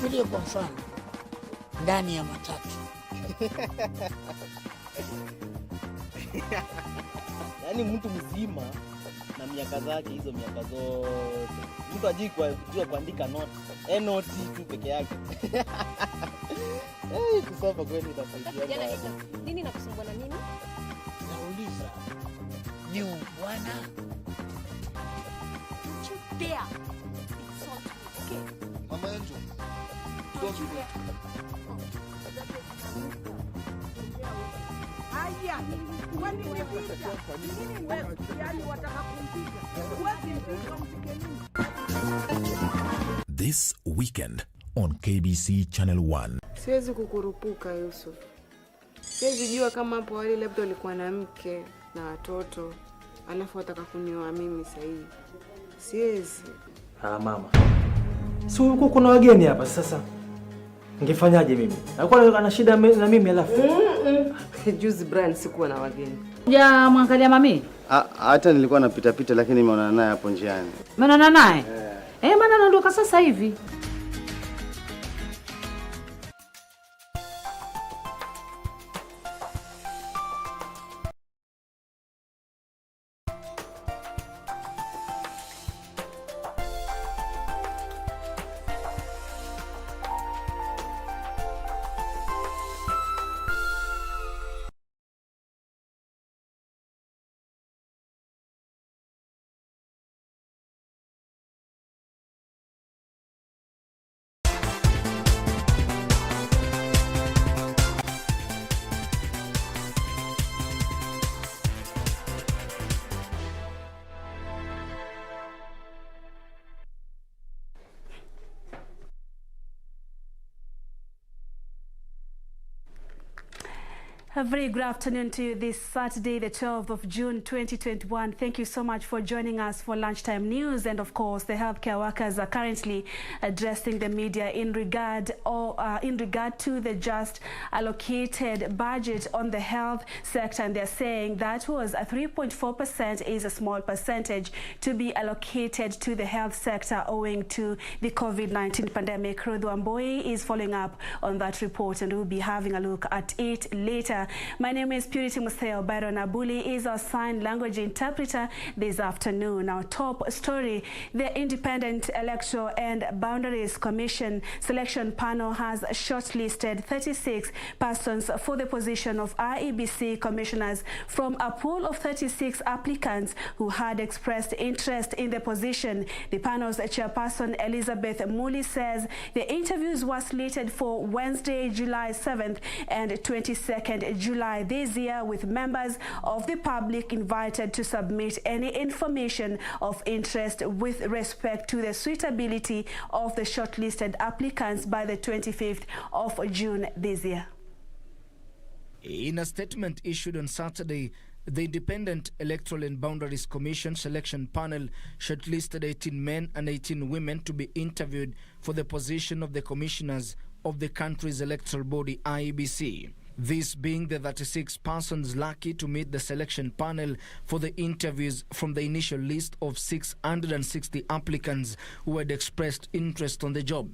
Chukulia kwa mfano ndani ya matatu. Yaani mtu mzima na miaka zake hizo miaka zote. Mtu ajui kujua kuandika note. Note tu peke yake. Kusoma kweli itasaidia. Nini nakusumbua na nini? Nauliza. Ni bwana. Chupea. Okay. Mama yangu. Don't you dare. Haya, kwani nimepita? Nini wewe? Yaani wataka kumpiga. Wewe mpika mtike nini? This weekend on KBC Channel 1. Siwezi kukurupuka Yusuf. Siwezi jua kama hapo wale labda walikuwa na mke na watoto, alafu wataka kunioa mimi sasa hivi. Siwezi. Mama. Si huko kuna wageni hapa sasa. Ningefanyaje mimi? Alikuwa ana shida na mimi alafu. Juzi Brian sikuwa na wageni. Ja mwangalia mami? Hata nilikuwa napita pita lakini nimeonana naye hapo njiani. Umeonana naye? Maana anaondoka sasa hivi. A very good afternoon to you this Saturday, the 12th of June, 2021. Thank you so much for joining us for lunchtime news. And of course, the healthcare workers are currently addressing the media in regard to the just allocated budget on the health sector. And they're saying that was a 3.4% is a small percentage to be allocated to the health sector owing to the COVID-19 pandemic. Rodhu Amboi is following up on that report, and we'll be having a look at it later. My name is Purity Museo. Byron Abuli is our sign language interpreter this afternoon. Our top story: the Independent Electoral and Boundaries Commission selection panel has shortlisted 36 persons for the position of IEBC commissioners from a pool of 36 applicants who had expressed interest in the position. The panel's chairperson, Elizabeth Muli, says the interviews were slated for Wednesday, July 7th and 22nd July this year, with members of the public invited to submit any information of interest with respect to the suitability of the shortlisted applicants by the 25th of June this year. In a statement issued on Saturday, the Independent Electoral and Boundaries Commission selection panel shortlisted 18 men and 18 women to be interviewed for the position of the commissioners of the country's electoral body, IEBC. This being the 36 persons lucky to meet the selection panel for the interviews from the initial list of 660 applicants who had expressed interest on the job.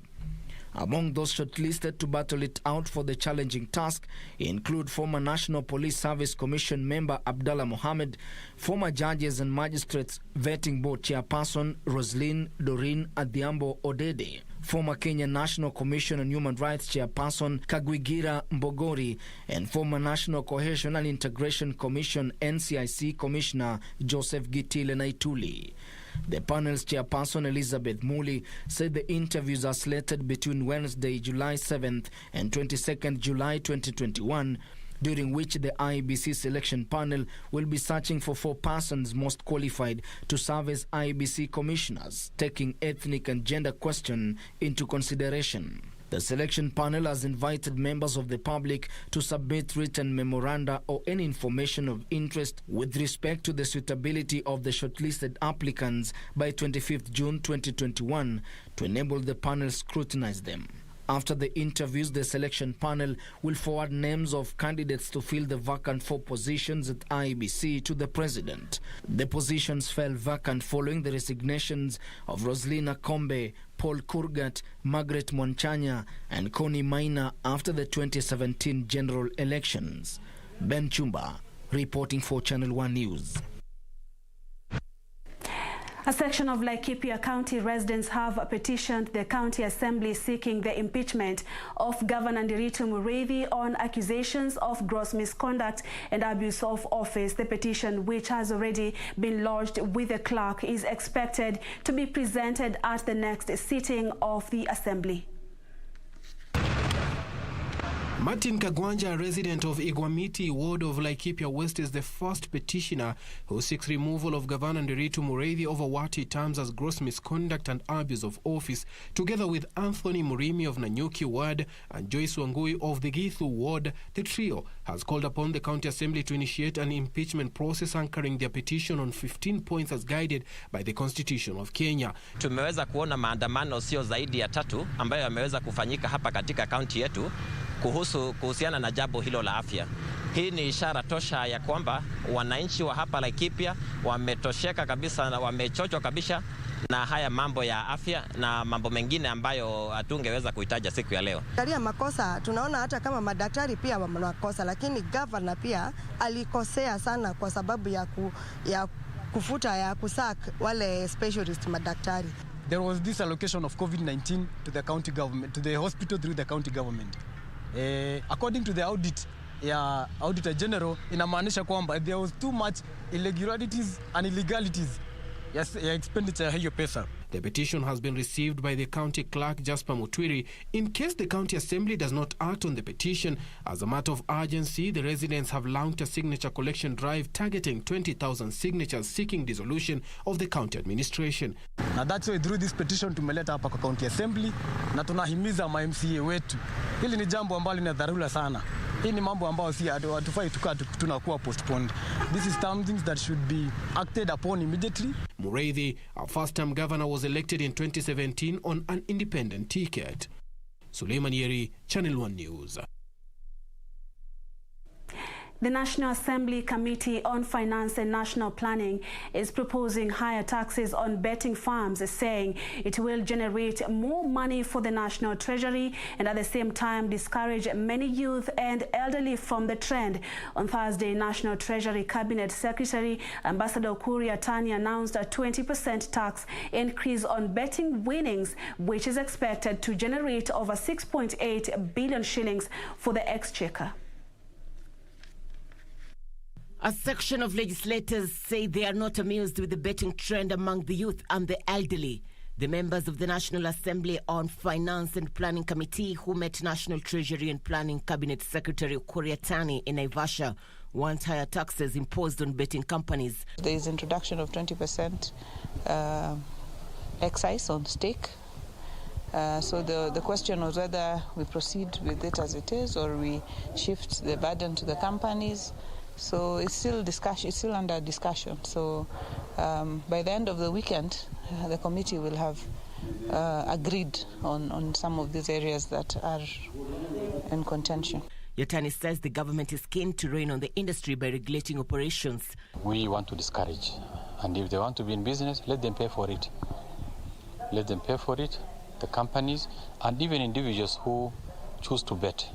Among those shortlisted to battle it out for the challenging task include former National Police Service Commission member Abdallah Mohammed, former judges and magistrates vetting board chairperson Roslyn Doreen Adhiambo Odede, former Kenya National Commission on Human Rights chairperson Kagwigira Mbogori, and former National Cohesion and Integration Commission NCIC Commissioner Joseph Gitile Naituli. The panel's chairperson, Elizabeth Muli, said the interviews are slated between Wednesday, July 7th and 22nd July 2021, during which the IEBC selection panel will be searching for 4 persons most qualified to serve as IEBC commissioners, taking ethnic and gender question into consideration. The selection panel has invited members of the public to submit written memoranda or any information of interest with respect to the suitability of the shortlisted applicants by 25th June 2021 to enable the panel scrutinize them. After the interviews, the selection panel will forward names of candidates to fill the vacant 4 positions at IEBC to the president. The positions fell vacant following the resignations of Roslina Kombe, Paul Kurgat, Margaret Mwanchanya and Connie Maina after the 2017 general elections. Ben Chumba, reporting for Channel 1 News. A section of Laikipia County residents have petitioned the County Assembly seeking the impeachment of Governor MURIITHI on accusations of gross misconduct and abuse of office. The petition, which has already been lodged with the clerk, is expected to be presented at the next sitting of the Assembly. Martin Kagwanja, a resident of Igwamiti, ward of Laikipia West, is the first petitioner who seeks removal of Governor MURIITHI over what he terms as gross misconduct and abuse of office, together with Anthony Murimi of Nanyuki ward and Joyce Wangui of the Githu ward. The trio has called upon the County Assembly to initiate an impeachment process, anchoring their petition on 15 points as guided by the Constitution of Kenya. Tumeweza kuona maandamano sio zaidi ya 3 ambayo yameweza kufanyika hapa katika kaunti yetu kuhusiana na jambo hilo la afya. Hii ni ishara tosha ya kwamba wananchi wa hapa Laikipia wametosheka kabisa na wamechochwa kabisa na haya mambo ya afya na mambo mengine ambayo hatungeweza kuitaja siku ya leo. Karia makosa tunaona hata kama madaktari pia wanakosa, lakini governor pia alikosea sana kwa sababu ya kusak wale specialist madaktari. There was this allocation of COVID-19 to the county government, to the hospital through the county government. According to the Auditor General, inamaanisha kwamba there was too much irregularities and illegalities ya expenditure hiyo pesa. The petition has been received by the county clerk Jasper Mutwiri. In case the county assembly does not act on the petition, as a matter of urgency, the residents have launched a signature collection drive targeting 20,000 signatures seeking dissolution of the county administration. Na that's why through this petition tumeleta hapa kwa county assembly na tunahimiza MCA wetu. Hili ni jambo ambalo lina dharura sana. Hii ni mambo ambayo si hatufai tunakuwa postponed. This is something that should be acted upon immediately. MURIITHI, our first-time governor, was elected in 2017 on an independent ticket. Suleiman Yeri, Channel 1 News. The National Assembly Committee on Finance and National Planning is proposing higher taxes on betting farms, saying it will generate more money for the National Treasury and at the same time discourage many youth and elderly from the trend. On Thursday, National Treasury Cabinet Secretary Ambassador Ukur Yatani announced a 20% tax increase on betting winnings, which is expected to generate over 6.8 billion shillings for the exchequer. A section of legislators say they are not amused with the betting trend among the youth and the elderly. The members of the National Assembly on Finance and Planning Committee, who met National Treasury and Planning Cabinet Secretary Ukur Yatani in Naivasha, want higher taxes imposed on betting companies. There is introduction of 20% excise on stake. So the question was whether we proceed with it as it is or we shift the burden to the companies. So it's still discussion. It's still under discussion. So by the end of the weekend, the committee will have agreed on some of these areas that are in contention. Yatani says the government is keen to rein on the industry by regulating operations. We want to discourage, and if they want to be in business, let them pay for it. Let them pay for it. The companies and even individuals who choose to bet,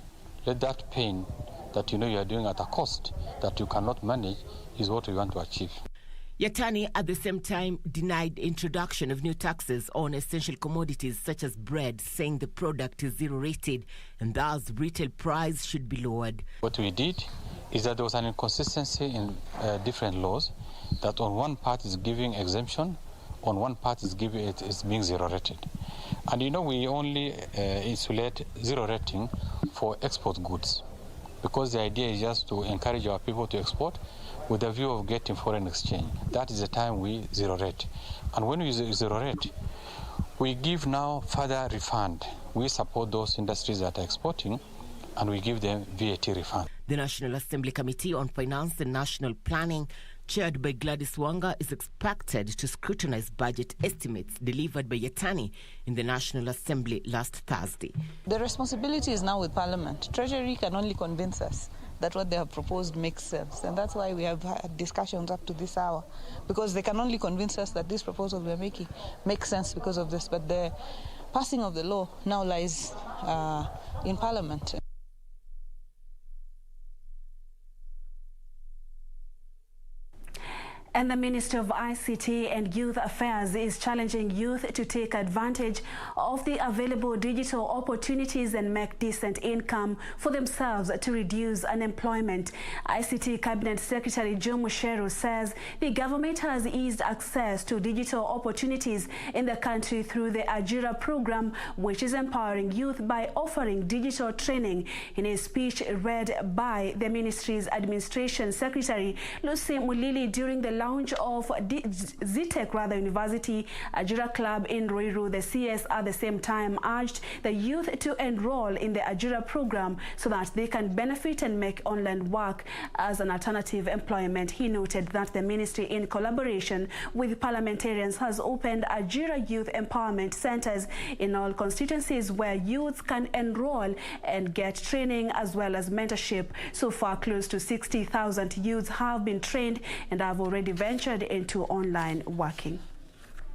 let that pain that you know you are doing at a cost that you cannot manage is what we want to achieve. Yatani at the same time denied introduction of new taxes on essential commodities such as bread, saying the product is zero-rated and thus retail price should be lowered. What we did is that there was an inconsistency in different laws, that on one part is giving exemption, on one part is being zero-rated. And you know we only insulate zero rating for export goods, because the idea is just to encourage our people to export with a view of getting foreign exchange. That is the time we zero rate. And when we zero rate, we give now further refund. We support those industries that are exporting and we give them VAT refund. The National Assembly Committee on Finance and National Planning chaired by Gladys Wanga, is expected to scrutinize budget estimates delivered by Yatani in the National Assembly last Thursday. The responsibility is now with Parliament. Treasury can only convince us that what they have proposed makes sense. And that's why we have had discussions up to this hour, because they can only convince us that this proposal we're making makes sense because of this. But the passing of the law now lies in Parliament. And the Ministry of ICT and Youth Affairs is challenging youth to take advantage of the available digital opportunities and make decent income for themselves to reduce unemployment. ICT Cabinet Secretary Joe Musheru says the government has eased access to digital opportunities in the country through the Ajira program, which is empowering youth by offering digital training. In a speech read by the ministry's administration secretary, Lucy Mulili, during the launch of ZTech University Ajira Club in Ruiru, the CS at the same time urged the youth to enroll in the Ajira program so that they can benefit and make online work as an alternative employment. He noted that the ministry, in collaboration with parliamentarians, has opened Ajira Youth Empowerment Centers in all constituencies where youths can enroll and get training as well as mentorship. So far, close to 60,000 youths have been trained and have already ventured into online working.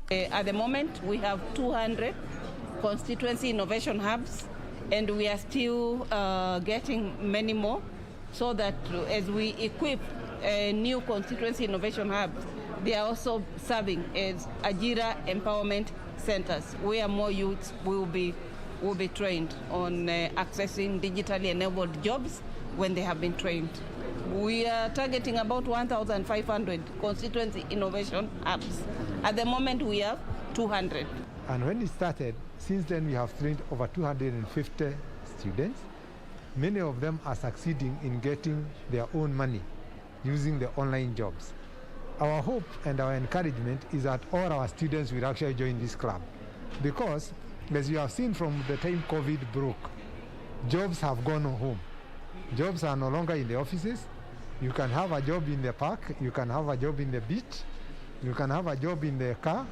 At the moment, we have 200 constituency innovation hubs, and we are still getting many more, so that as we equip new constituency innovation hubs, they are also serving as Ajira Empowerment Centers, where more youths will be trained on accessing digitally enabled jobs when they have been trained. We are targeting about 1,500 constituency innovation hubs. At the moment, we have 200. And when it started, since then we have trained over 250 students. Many of them are succeeding in getting their own money using the online jobs. Our hope and our encouragement is that all our students will actually join this club, because as you have seen from the time COVID broke, jobs have gone home. Jobs are no longer in the offices. You can have a job in the park, you can have a job in the beach, you can have a job in the car,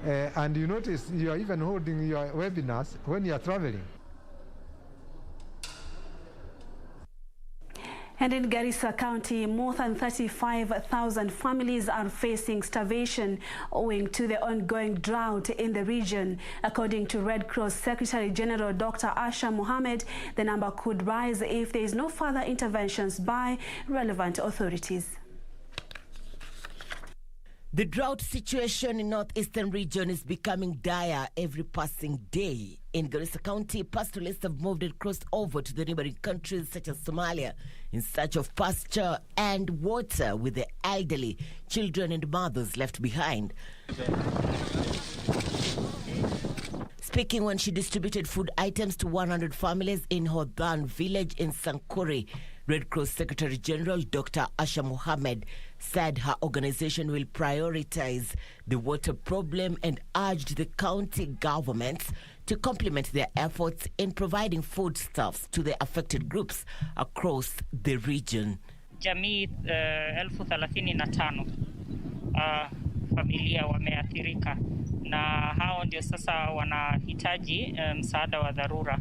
and you notice you are even holding your webinars when you are traveling. And in Garissa County, more than 35,000 families are facing starvation owing to the ongoing drought in the region. According to Red Cross Secretary General Dr. Asha Mohammed, the number could rise if there is no further interventions by relevant authorities. The drought situation in northeastern region is becoming dire every passing day. In Garissa County, pastoralists have moved and crossed over to the neighboring countries such as Somalia in search of pasture and water, with the elderly, children and mothers left behind. Speaking when she distributed food items to 100 families in Hodan village in Sankuri, Red Cross Secretary General Dr. Asha Mohammed said her organization will prioritize the water problem and urged the county governments to complement their efforts in providing foodstuffs to the affected groups across the region. Jamii 35,000 familia wameathirika, na hao ndio sasa wanahitaji msaada wa dharura.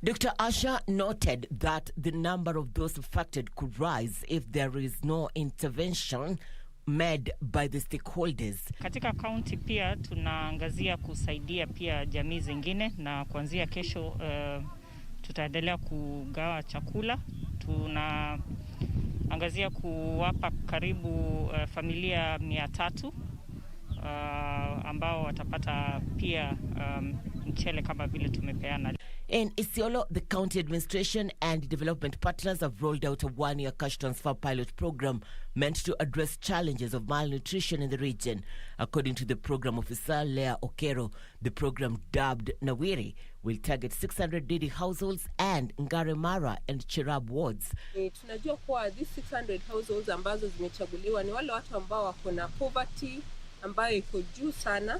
Dr. Asha noted that the number of those affected could rise if there is no intervention made by the stakeholders. Katika county pia tunaangazia kusaidia pia jamii zingine, na kuanzia kesho tutaendelea kugawa chakula. Tunaangazia kuwapa karibu familia 300 ambao watapata pia mchele kama vile tumepeana. In Isiolo, the county administration and development partners have rolled out a one-year cash transfer pilot program meant to address challenges of malnutrition in the region. According to the program officer, Leah Okero, the program, dubbed Nawiri, will target 600 needy households and Ngare Mara and Chirab wards. Tunajua kuwa these 600 households ambazo zimechaguliwa ni wale watu ambao wako na poverty ambayo iko juu sana,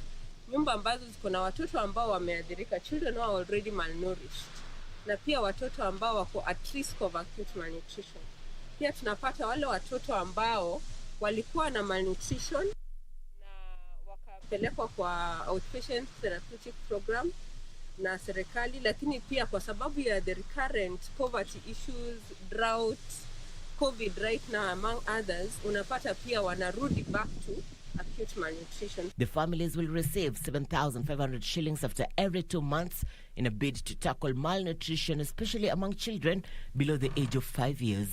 nyumba ambazo ziko na watoto ambao wameathirika, children who are already malnourished, na pia watoto ambao wako at risk of acute malnutrition. Pia tunapata wale watoto ambao walikuwa na malnutrition na wakapelekwa kwa outpatient therapeutic program na serikali, lakini pia kwa sababu ya the recurrent poverty issues, drought, COVID right now among others, unapata pia wanarudi back to acute malnutrition. The families will receive 7,500 shillings after every 2 months in a bid to tackle malnutrition, especially among children below the age of 5 years.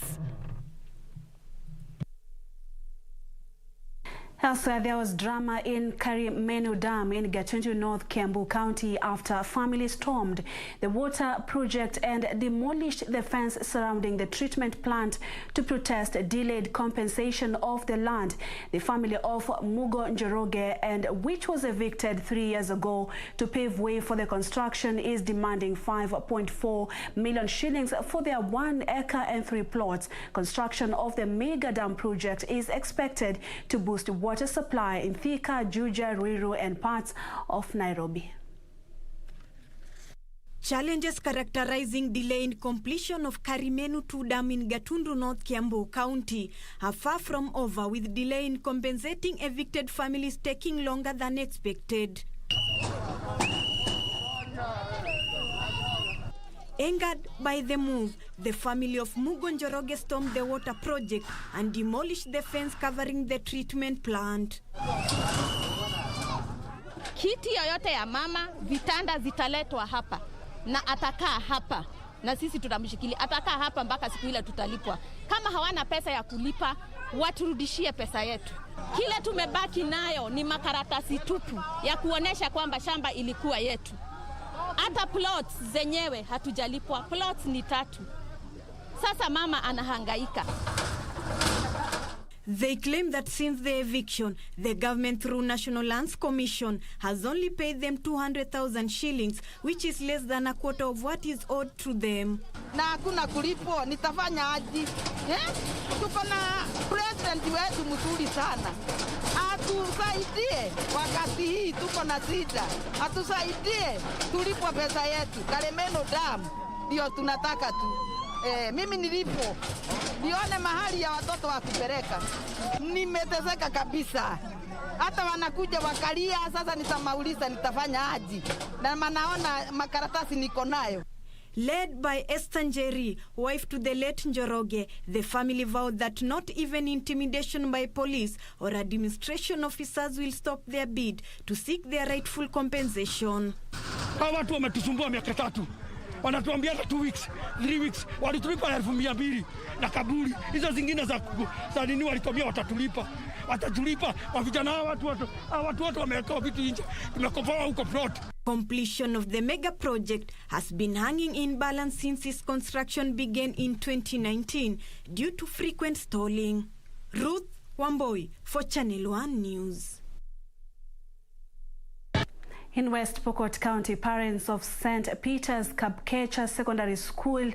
Elsewhere, there was drama in Karimenu Dam in Gatundu, North Kiambu County after a family stormed the water project and demolished the fence surrounding the treatment plant to protest delayed compensation of the land. The family of Mugo Njoroge, and which was evicted 3 years ago to pave way for the construction, is demanding 5.4 million shillings for their 1 acre and 3 plots. Construction of the mega dam project is expected to boost water supply in Thika, Juja, Ruiru and parts of Nairobi. Challenges characterizing delay in completion of Karimenu 2 Dam in Gatundu, North Kiambu County are far from over, with delay in compensating evicted families taking longer than expected. Angered by the move, the family of Mugo Njoroge stormed the water project and demolished the fence covering the treatment plant. Kiti yoyote ya mama, vitanda zitaletwa hapa na atakaa hapa na sisi tutamshikilia. Atakaa hapa mpaka siku ile tutalipwa. Kama hawana pesa ya kulipa, waturudishie pesa yetu. Kile tumebaki nayo ni makaratasi tupu ya kuonesha kwamba shamba ilikuwa yetu. Hata plots zenyewe hatujalipwa. Plots ni 3. Sasa mama anahangaika. They claim that since the eviction, the government through National Lands Commission has only paid them 200,000 shillings, which is less than a quarter of what is owed to them. Na hakuna kulipo, nitafanya aje? Tuko na president wetu mzuri sana. Atusaidie wakati hii tuko na shida. Atusaidie tulipwe pesa yetu. Karimenu Dam ndio tunataka tu. Mimi nilipo nione mahali ya watoto wa kupeleka. Nimeteseka kabisa. Hata wanakuja wakalia, sasa nitamauliza nitafanya aje. Na manaona makaratasi niko nayo. Led by Esther Njeri, wife to the late Njoroge, the family vowed that not even intimidation by police or administration officers will stop their bid to seek their rightful compensation. Hawa watu wametusumbua miaka 3. Wanatuambia 2 weeks, 3 weeks, walitulipa 200,000 na kaburi. Hizo zingine za nini walituambia watatulipa. Wavijana watu wametoa vitu nje. Tumekopoa huko plot. Completion of the mega project has been hanging in balance since its construction began in 2019 due to frequent stalling. Ruth Wamboi for Channel 1 News. In West Pokot County, parents of St. Peter's Kapkecha Secondary School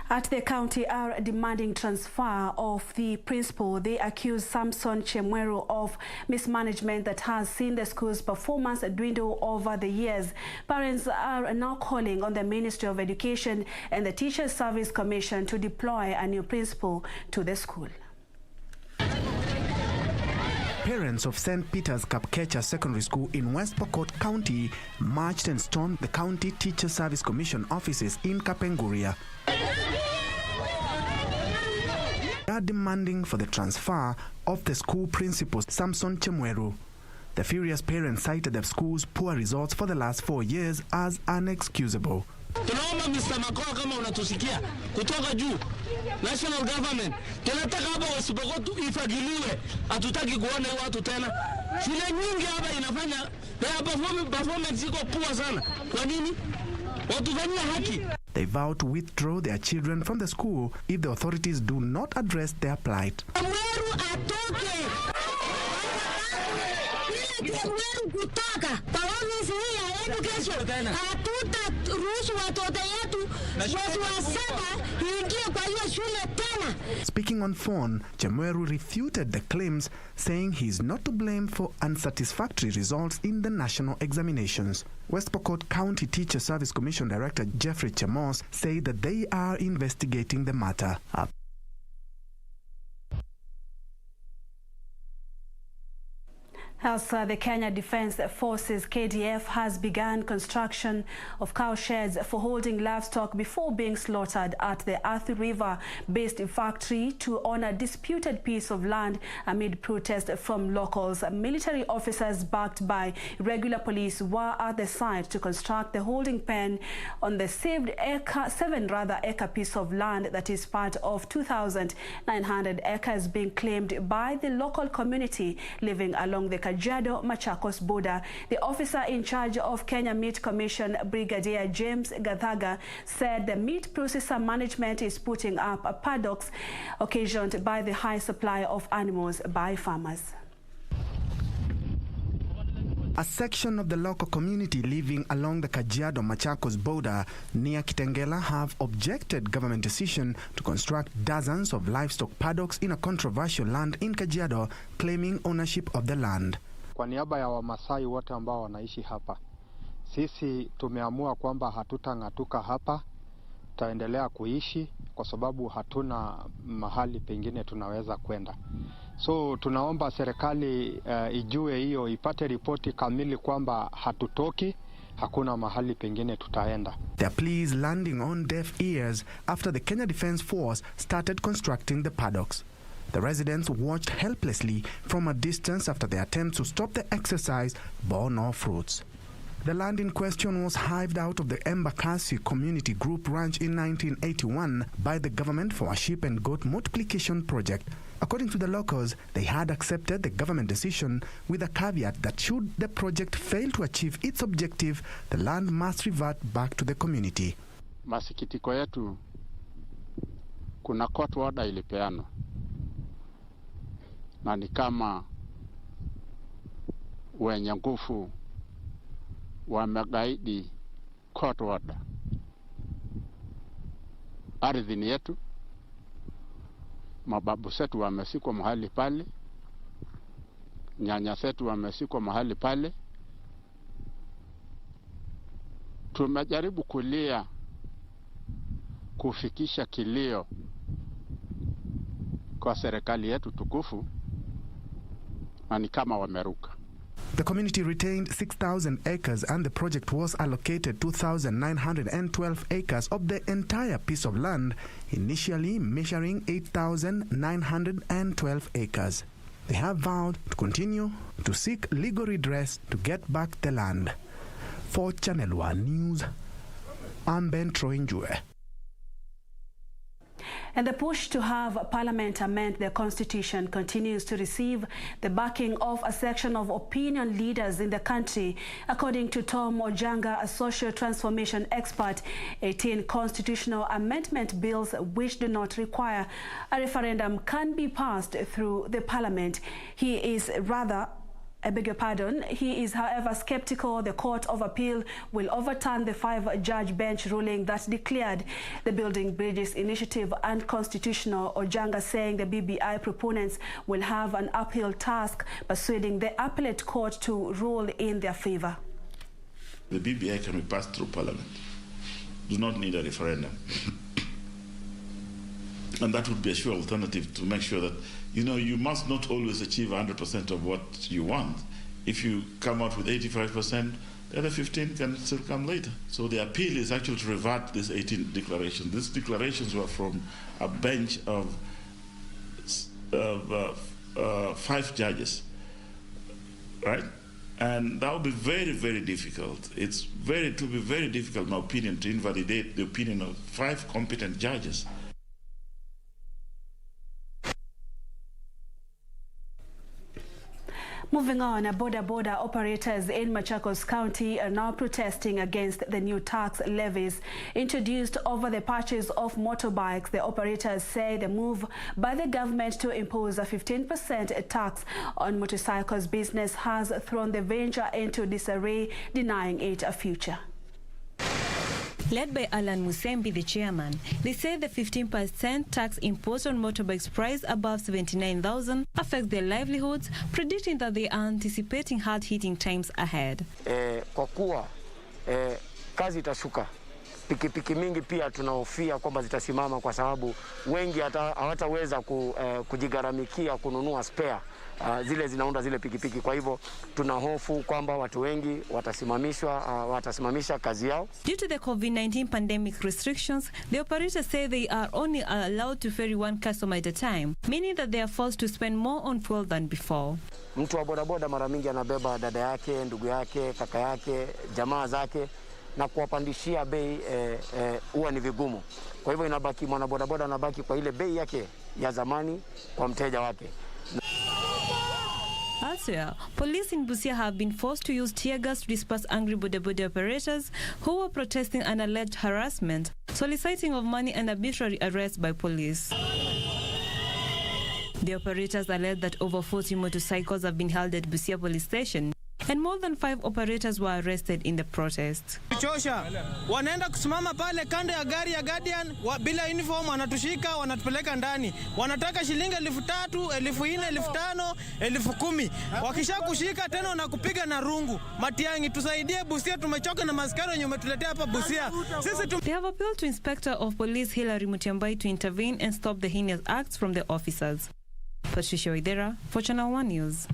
at the county are demanding transfer of the principal. They accuse Samson Chemweru of mismanagement that has seen the school's performance dwindle over the years. Parents are now calling on the Ministry of Education and the Teachers Service Commission to deploy a new principal to the school. Parents of St. Peter's Kapkecha Secondary School in West Pokot County marched and stormed the County Teacher Service Commission offices in Kapenguria. They are demanding for the transfer of the school principal, Samson Chemweru. The furious parents cited the school's poor results for the last 4 years as unexcusable. Tunaomba Mr. Makoa kama unatusikia kutoka juu national government, tunataka hapa West Pokot ifagiliwe. Hatutaki kuona watu tena. Shule nyingi hapa inafanya performance iko poor sana. Kwa nini? Watufanyia haki. They vow to withdraw their children from the school if the authorities do not address their plight. Mweru atoke. Mweru kutoka. Pamoja hii ya education. Hatuta watoto yetu mwezi wa 7 ingie kwa hiyo shule tena. Speaking on phone, Chemweru refuted the claims, saying he is not to blame for unsatisfactory results in the national examinations. West Pokot County Teacher Service Commission Director Jeffrey Chemos said that they are investigating the matter. Also, the Kenya Defence Forces KDF has begun construction of cow sheds for holding livestock before being slaughtered at the Athi River-based factory to own a disputed piece of land amid protest from locals. Military officers backed by regular police were at the site to construct the holding pen on the saved 7-acre piece of land that is part of 2,900 acres being claimed by the local community living along the Kajiado-Machakos border. The officer in charge of Kenya Meat Commission, Brigadier James Gathaga, said the meat processor management is putting up paddocks occasioned by the high supply of animals by farmers. A section of the local community living along the Kajiado-Machakos border near Kitengela have objected government decision to construct dozens of livestock paddocks in a controversial land in Kajiado, claiming ownership of the land. Kwa niaba ya Wamasai wote ambao wanaishi hapa, sisi tumeamua kwamba hatutang'atuka hapa, tutaendelea kuishi kwa sababu hatuna mahali pengine tunaweza kwenda. So tunaomba serikali ijue hiyo, ipate ripoti kamili kwamba hatutoki, hakuna mahali pengine tutaenda. Their pleas landing on deaf ears after the Kenya Defence Force started constructing the paddocks. The residents watched helplessly from a distance after the attempts to stop the exercise bore no fruits. The land in question was hived out of the Embakasi Community Group Ranch in 1981 by the government for a sheep and goat multiplication project. According to the locals, they had accepted the government decision with a caveat that should the project fail to achieve its objective, the land must revert back to the community. Masikitiko yetu, kuna court order ilipeanwa. Na ni kama wenye nguvu wamegaidi court order. Ardhi ni yetu, mababu zetu wamesikwa mahali pale, nyanya zetu wamesikwa mahali pale. Tumejaribu kulia, kufikisha kilio kwa serikali yetu tukufu, na ni kama wameruka. The community retained 6,000 acres and the project was allocated 2,912 acres of the entire piece of land, initially measuring 8,912 acres. They have vowed to continue to seek legal redress to get back the land. For Channel 1 News, I'm Ben Troinjue. And the push to have Parliament amend the Constitution continues to receive the backing of a section of opinion leaders in the country. According to Tom Ojanga, a social transformation expert, 18 constitutional amendment bills which do not require a referendum can be passed through the Parliament. He is however skeptical the Court of Appeal will overturn the 5-judge bench ruling that declared the Building Bridges initiative unconstitutional. Ojanga saying the BBI proponents will have an uphill task persuading the appellate court to rule in their favor. The BBI can be passed through Parliament. Do not need a referendum. And that would be a sure alternative to make sure that, you must not always achieve 100% of what you want. If you come out with 85%, the other 15 can still come later. So the appeal is actually to revert these 18 declarations. These declarations were from a bench of 5 judges, right? And that would be very, very difficult. It will be very difficult, in my opinion, to invalidate the opinion of 5 competent judges. Moving on, BODABODA operators in Machakos County are now protesting against the new tax levies introduced over the purchase of motorbikes. The operators say the move by the government to impose a 15% tax on motorcycles business has thrown the venture into disarray, denying it a future. Led by Alan Musembi, the chairman, they say the 15% tax imposed on motorbikes priced above 79,000 affects their livelihoods, predicting that they are anticipating hard-hitting times ahead. Kwa kuwa kazi itashuka, pikipiki mingi pia tunahofia kwamba zitasimama kwa sababu wengi hawataweza kujigharamikia kununua spare zile zinaunda zile pikipiki. Kwa hivyo tuna hofu kwamba watu wengi watasimamisha kazi yao. Due to the COVID-19 pandemic restrictions, the operators say they are only allowed to ferry one customer at a time, meaning that they are forced to spend more on fuel than before. Mtu wa bodaboda mara mingi anabeba dada yake, ndugu yake, kaka yake, jamaa zake, na kuwapandishia bei huwa ni vigumu. Kwa hivyo inabaki mwana bodaboda anabaki kwa ile bei yake ya zamani kwa mteja wake. Elsewhere, police in Busia have been forced to use tear gas to disperse angry bodaboda operators who were protesting an alleged harassment, soliciting of money and arbitrary arrest by police. The operators allege that over 40 motorcycles have been held at Busia police station, and more than 5 operators were arrested in the protest. Chosha, wanaenda kusimama pale kando ya gari ya Guardian bila uniform, wanatushika, wanatupeleka ndani. Wanataka shilingi 3,000, 4,000, 5,000, 10,000. Wakisha kushika tena wanakupiga na rungu. Matiangi, tusaidie Busia, tumechoka na maskari wenye umetuletea hapa Busia. They have appealed to Inspector of Police Hilary Mutiambai to intervene and stop the heinous acts from the officers. Patricia Waidera for Channel 1 News.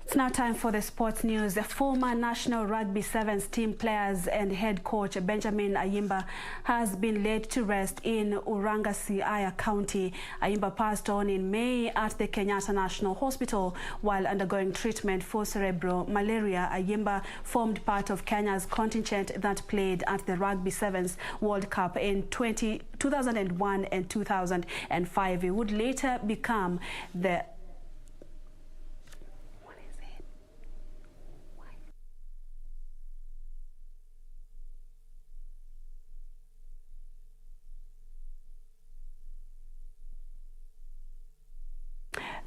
It's now time for the sports news. The former National Rugby Sevens team players and head coach Benjamin Ayimba has been laid to rest in Urangasi, Aya County. Ayimba passed on in May at the Kenyatta National Hospital while undergoing treatment for cerebral malaria. Ayimba formed part of Kenya's contingent that played at the Rugby Sevens World Cup in 2001 and 2005. He would later become the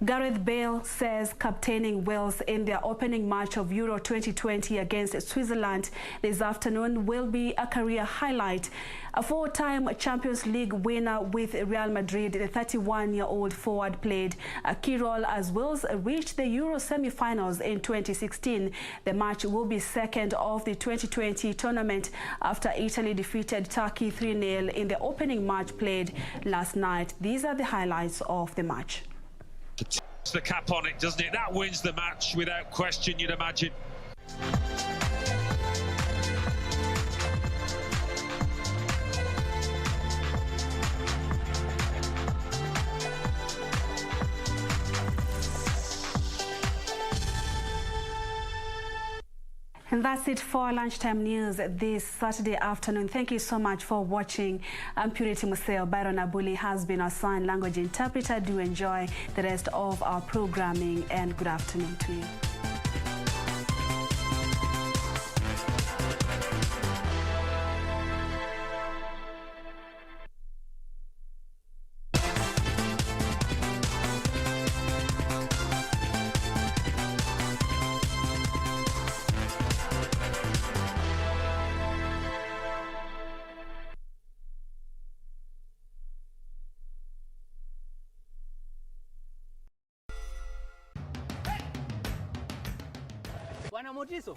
Gareth Bale says captaining Wales in their opening match of Euro 2020 against Switzerland this afternoon will be a career highlight. A 4-time Champions League winner with Real Madrid, the 31-year-old forward played a key role as Wales reached the Euro semi-finals in 2016. The match will be second of the 2020 tournament after Italy defeated Turkey 3-0 in the opening match played last night. These are the highlights of the match. It's the cap on it, doesn't it? That wins the match without question, you'd imagine. And that's it for Lunchtime News this Saturday afternoon. Thank you so much for watching. I'm Purity Museo. Byron Abuli has been our sign language interpreter. Do enjoy the rest of our programming and good afternoon to you. Bwana Motiso,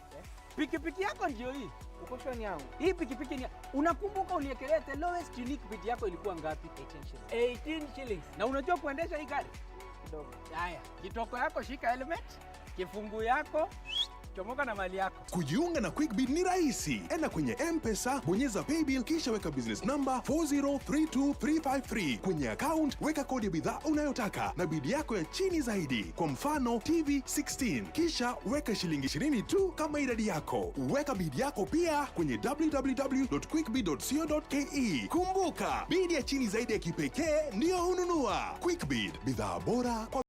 pikipiki yako ndio hii. Uko shoni yangu. Hii pikipiki ni unakumbuka uniekelea the lowest unique bid yako ilikuwa ngapi? 18 shillings. Na unajua kuendesha hii gari? Kidogo. Haya, kitoko yako shika helmet, kifungu yako chomoka na mali yako. Kujiunga na QuickBid ni rahisi. Enda kwenye M-Pesa, bonyeza paybill kisha weka business number 4032353. Kwenye account weka kodi ya bidhaa unayotaka na bid yako ya chini zaidi. Kwa mfano TV 16. Kisha weka shilingi 20 tu kama idadi yako. Weka bid yako pia kwenye www.quickbid.co.ke. Kumbuka, bid ya chini zaidi ya kipekee ndio hununua. QuickBid, bidhaa bora kwa